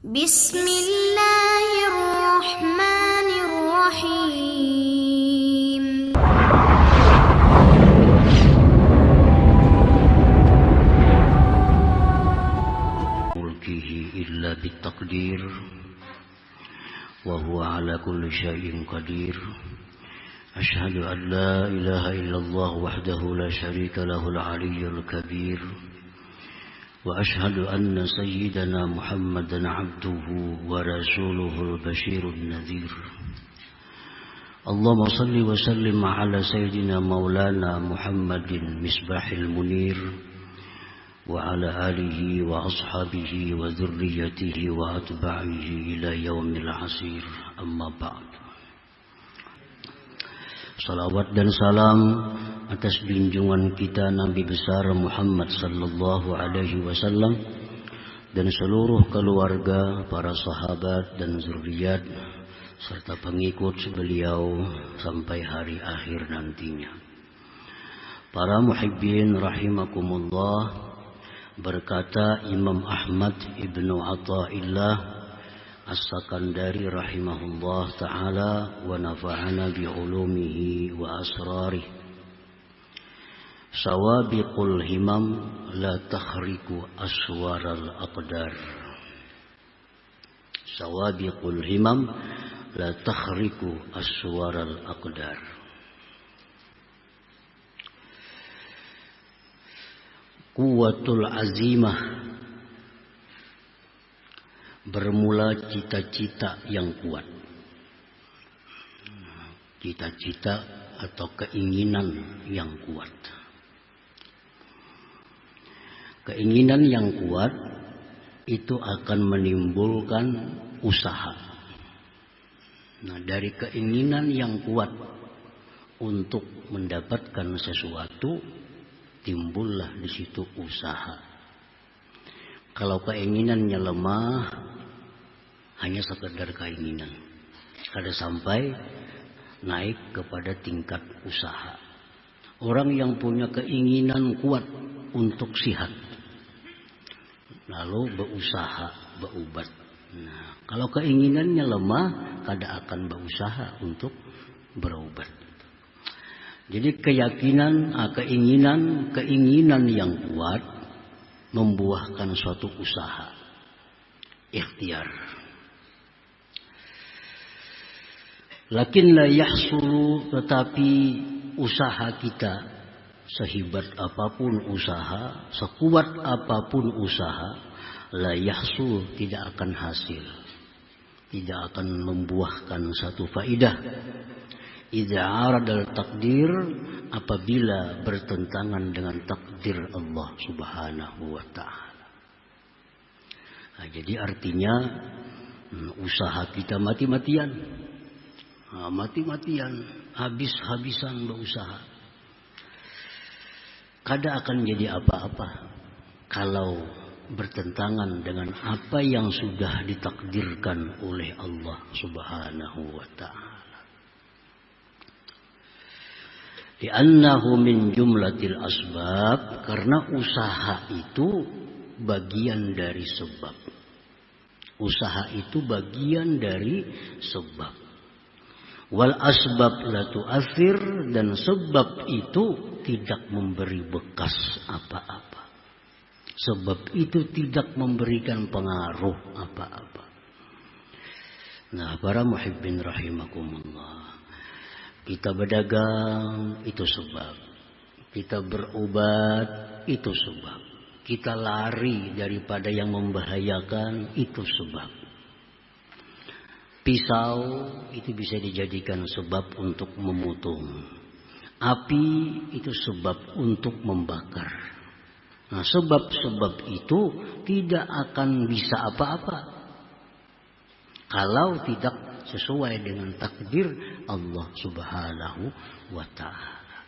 Bismillahirrahmanirrahim. Mulkihi illa bitaqdir wa huwa ala kulli syai'in qadir. Ashhadu an la ilaha illallah wahdahu la syarika lahul aliyyul kabir. وأشهد أن سيدنا محمدا عبده ورسوله البشير النذير. اللهم صل وسلم على سيدنا مولانا محمد مصباح المنير وعلى آله وأصحابه وذريته وأتباعه إلى يوم العسير. أما بعد. Salawat dan salam atas junjungan kita Nabi besar Muhammad sallallahu alaihi wasallam dan seluruh keluarga, para sahabat dan zuriat serta pengikut beliau sampai hari akhir nantinya. Para muhibbin rahimakumullah, berkata Imam Ahmad ibnu Athaillah As-Sakandari rahimahullah ta'ala wa nafa'ana bi'ulumihi wa asrarih. Sawabiqul himam la takhriku aswaral aqdar. Sawabiqul himam la takhriku aswaral aqdar. Quwwatul azimah, bermula cita-cita yang kuat. Cita-cita atau keinginan yang kuat. Keinginan yang kuat itu akan menimbulkan usaha. Nah, dari keinginan yang kuat untuk mendapatkan sesuatu, timbullah di situ usaha. Kalau keinginannya lemah, hanya sekedar keinginan, kada sampai naik kepada tingkat usaha. Orang yang punya keinginan kuat untuk sihat, lalu berusaha, berobat. Nah, kalau keinginannya lemah, kada akan berusaha untuk berobat. Jadi keinginan yang kuat membuahkan suatu usaha, ikhtiar. Lakin la yahsulu, tetapi usaha kita, sehebat apapun usaha, sekuat apapun usaha, la yahsul, tidak akan hasil, tidak akan membuahkan satu faidah. Idza aradal takdir, apabila bertentangan dengan takdir Allah Subhanahu wa ta'ala. Nah, jadi artinya usaha kita mati-matian. Mati-matian, habis-habisan berusaha. Kada akan jadi apa-apa kalau bertentangan dengan apa yang sudah ditakdirkan oleh Allah Subhanahu wa ta'ala. Li'annahu min jumlatil asbab, karena usaha itu bagian dari sebab. Usaha itu bagian dari sebab. Wal asbab la tu'athir, dan sebab itu tidak memberi bekas apa-apa. Sebab itu tidak memberikan pengaruh apa-apa. Nah, para muhibbin rahimakumullah, kita berdagang itu sebab, kita berobat itu sebab, kita lari daripada yang membahayakan itu sebab. Pisau itu bisa dijadikan sebab untuk memotong. Api itu sebab untuk membakar. Nah, sebab-sebab itu tidak akan bisa apa-apa kalau tidak sesuai dengan takdir Allah Subhanahu wa ta'ala.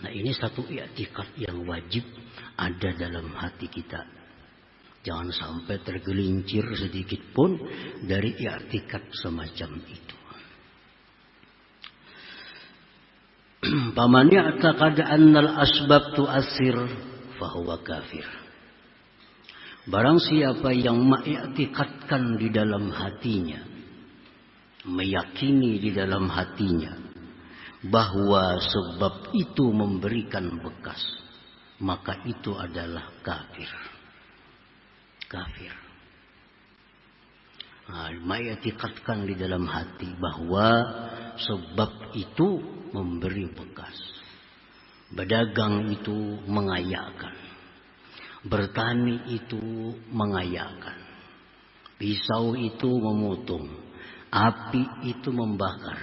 Nah, ini satu i'tikad yang wajib ada dalam hati kita. Jangan sampai tergelincir sedikit pun dari i'tikad semacam itu. Paman ya'taqad annal asbab tu'assir fahuwa kafir. Barang siapa yang mengiktikadkan di dalam hatinya, meyakini di dalam hatinya bahwa sebab itu memberikan bekas, maka itu adalah kafir. Kafir. Mengiktikadkan di dalam hati bahwa sebab itu memberi bekas. Berdagang itu mengayakkan. Bertani itu mengayakkan. Pisau itu memotong. Api itu membakar.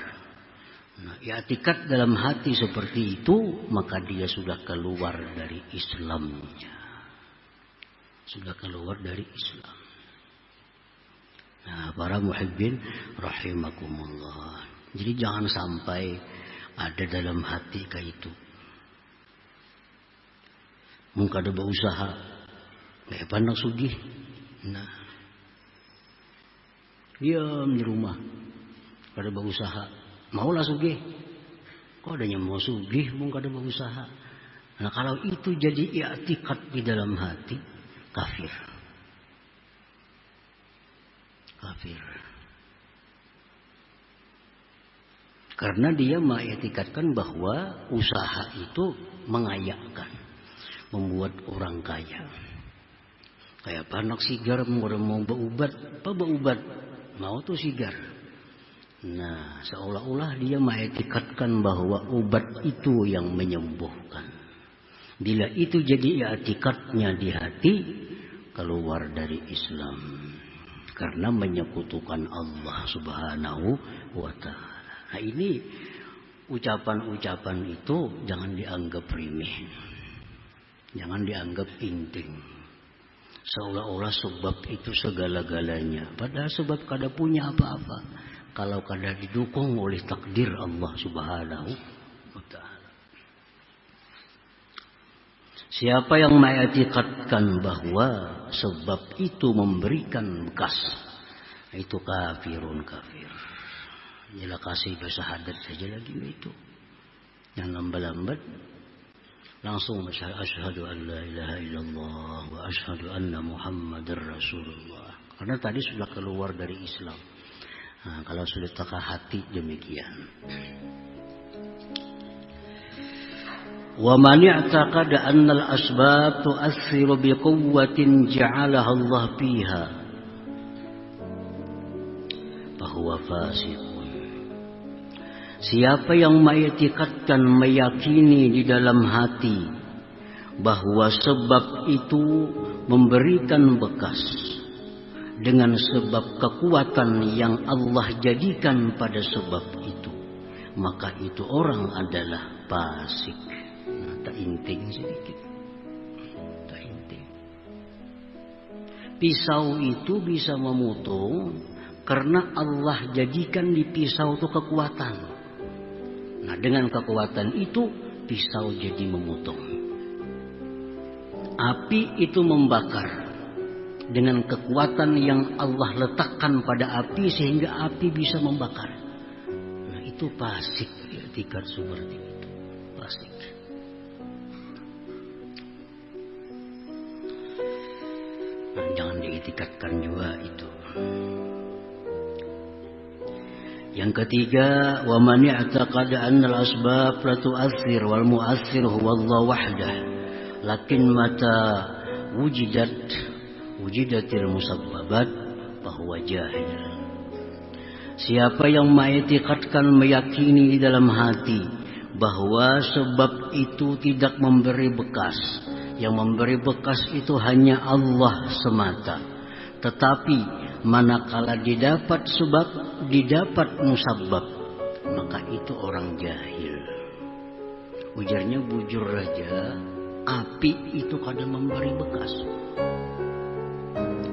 Nah, i'tikad dalam hati seperti itu, maka dia sudah keluar dari Islamnya. Sudah keluar dari Islam. Nah, para muhibbin rahimakumullah. Jadi jangan sampai ada dalam hati kayak itu. Mungkin ada berusaha, kayak pandang sugih. Nah, diam di rumah, kada berusaha. Maulah sugih. Kok adanya mau sugih, mungkin ada berusaha. Nah, kalau itu jadi i'tikad di dalam hati, kafir. Kafir. Karena dia mengiktikadkan bahwa usaha itu mengayakkan, membuat orang kaya. Kayak anak sigar mau berubat, apa berubat? Mau tuh sigar. Nah, seolah-olah dia mengiktikadkan bahwa obat itu yang menyembuhkan. Bila itu jadi i'tikadnya di hati, keluar dari Islam. Karena menyekutukan Allah Subhanahu wa ta'ala. Nah, ini ucapan-ucapan itu jangan dianggap remeh. Jangan dianggap penting. Seolah-olah sebab itu segala-galanya. Padahal sebab kada punya apa-apa. Kalau kada didukung oleh takdir Allah Subhanahu wa ta'ala. Siapa yang mengiktikadkan bahwa sebab itu memberikan bekas, itu kafirun kafir. Jelas kasih bersahadat saja lagi itu. Yang lambat-lambat langsung asyhadu an la ilaha illallah wa asyhadu anna muhammadar rasulullah. Karena tadi sudah keluar dari Islam. Nah, kalau sudah taka hati demikian. Wa man i'taqada anna al-asbab tu'athiru biquwwatin ja'alaha Allah fiha fahuwa fasiqun. Siapa yang mengiktikadkan, meyakini di dalam hati bahwa sebab itu memberikan bekas dengan sebab kekuatan yang Allah jadikan pada sebab itu, maka itu orang adalah fasik. Nah, tak inting sedikit. Tak inting. Pisau itu bisa memotong karena Allah jadikan di pisau itu kekuatan. Nah, dengan kekuatan itu pisau jadi memotong. Api itu membakar dengan kekuatan yang Allah letakkan pada api sehingga api bisa membakar. Nah, itu fasik, i'tikad seperti itu. Fasik. Nah, jangan diiktikadkan juga itu. Yang ketiga, wa man i'taqada anna al-asbab la tu'athir wal mu'athir huwa Allah wahdah. Lakin mata wujidatil musabbabat bahwa jahil. Siapa yang mengiktikadkan, meyakini di dalam hati bahwa sebab itu tidak memberi bekas, yang memberi bekas itu hanya Allah semata. Tetapi manakala didapat sebab, didapat musabbab, maka itu orang jahil. Ujarnya bujur saja, api itu kadang memberi bekas.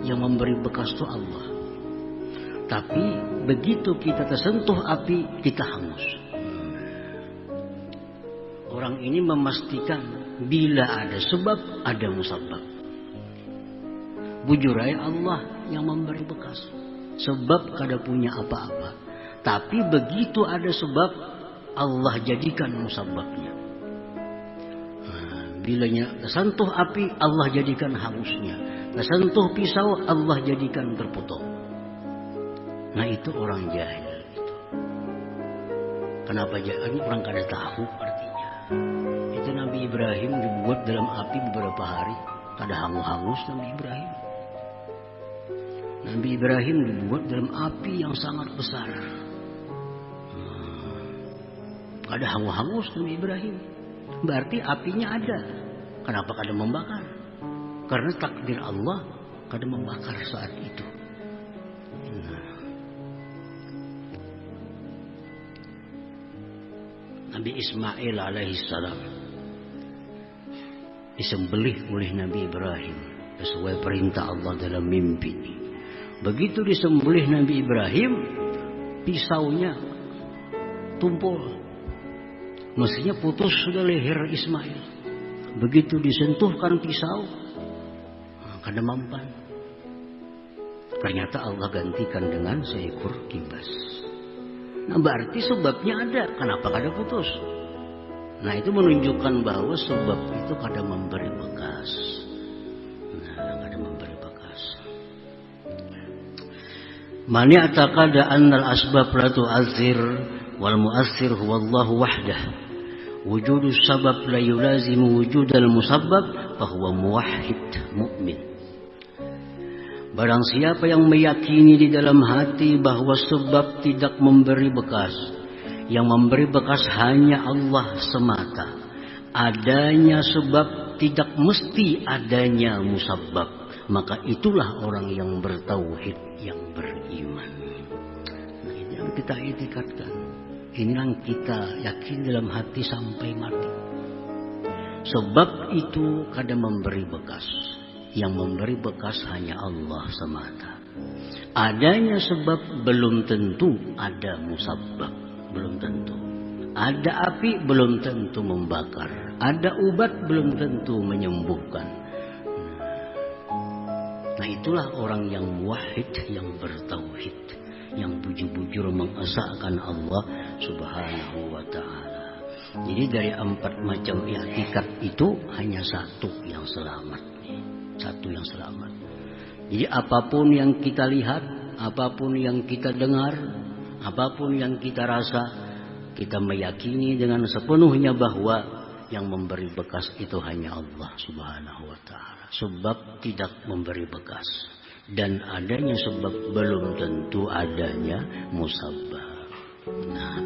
Yang memberi bekas itu Allah. Tapi begitu kita tersentuh api, kita hangus. Orang ini memastikan bila ada sebab, ada musabbab. Bujurai Allah yang memberi bekas. Sebab kada punya apa-apa. Tapi begitu ada sebab, Allah jadikan musabbabnya. Bilanya tersentuh api, Allah jadikan hangusnya. Tersentuh pisau, Allah jadikan terpotong. Nah itu orang jahil itu. Kenapa jahil? Orang kada tahu artinya. Itu Nabi Ibrahim dibuat dalam api beberapa hari, kada hangus-hangus Nabi Ibrahim. Nabi Ibrahim dibuat dalam api yang sangat besar. Kada hangus-hangus Nabi Ibrahim. Berarti apinya ada. Kenapa kada membakar? Karena takdir Allah kada membakar saat itu. Nabi Ismail alaihissalam disembelih oleh Nabi Ibrahim sesuai perintah Allah dalam mimpi. Begitu disembelih Nabi Ibrahim, pisaunya tumpul. Mestinya putus sudah leher Ismail. Begitu disentuhkan pisau, kada mempan. Ternyata Allah gantikan dengan seekor kibas. Nah berarti sebabnya ada. Kenapa kada putus? Nah itu menunjukkan bahwa sebab itu kada memberi bekas. Nah kada memberi bekas. Man ya'taqada annal asbab la tu'athir wal mu'athir huwa Allah wahdah. Wujudus sabab la yulazimu wujudal musabbab fahuwa muwahhid mu'min. Barang siapa yang meyakini di dalam hati bahwa sebab tidak memberi bekas, yang memberi bekas hanya Allah semata, adanya sebab tidak mesti adanya musabbab, maka itulah orang yang bertauhid, yang beriman. Nah, ini yang kita itikadkan, ini yang kita yakin dalam hati sampai mati. Sebab itu kada memberi bekas. Yang memberi bekas hanya Allah semata. Adanya sebab belum tentu ada musabbab, belum tentu. Ada api belum tentu membakar. Ada ubat belum tentu menyembuhkan. Nah itulah orang yang muwahhid, yang bertauhid, yang bujur-bujur mengesahkan Allah Subhanahu wa ta'ala. Jadi dari 4 macam i'tikad itu hanya satu yang selamat. Satu yang selamat. Jadi apapun yang kita lihat, apapun yang kita dengar, apapun yang kita rasa, kita meyakini dengan sepenuhnya bahwa yang memberi bekas itu hanya Allah Subhanahu wa ta'ala. Sebab tidak memberi bekas. Dan adanya sebab belum tentu adanya musabbab. Nah.